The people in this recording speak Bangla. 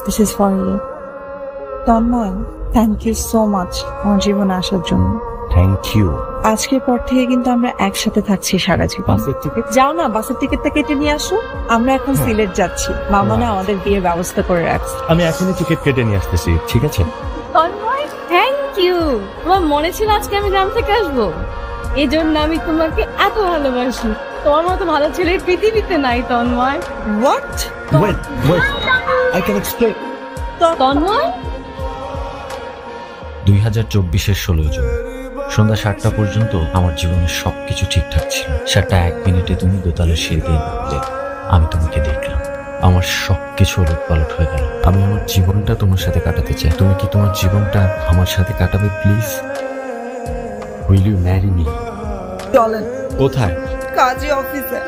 This is for you. Tanmoy, thank you so much আমার জীবনে আসার জন্য। Thank you. আজকের পর থেকে কিন্তু আমরা একসাথে থাকছি সারা জীবন। বাসের টিকিট? যাও না, বাসের টিকিটটা কেটে নিয়ে আসো। আমরা এখন সিলেট যাচ্ছি, মামা না আমাদের বিয়ের ব্যবস্থা করে রাখছে। আমি এখনই টিকিট কেটে নিয়ে আসতেছি, ঠিক আছে? Tanmoy, thank you. তোমার মনে ছিল আজকে আমি গ্রাম থেকে আসবো, এই জন্য আমি তোমাকে এত ভালোবাসি। তোমার মতো ভালো ছেলে পৃথিবীতে নাই Tanmoy. What? Wait wait, I can explain. Tanmoy, 2024-এর 16 জুন সন্ধ্যা 7টা পর্যন্ত আমার জীবনের সবকিছু ঠিকঠাক ছিল। 7টা 1 মিনিটে তুমি দোতলার সিঁড়ি দিয়ে নামলে, আমি তোমাকে দেখলাম, আমার সবকিছু ওলটপালট হয়ে গেল। আমি আমার জীবনটা তোমার সাথে কাটাতে চাই। তুমি কি তোমার জীবনটা আমার সাথে কাটাবে please? Will you marry me? চলেন। কোথায়? কাজী অফিসে।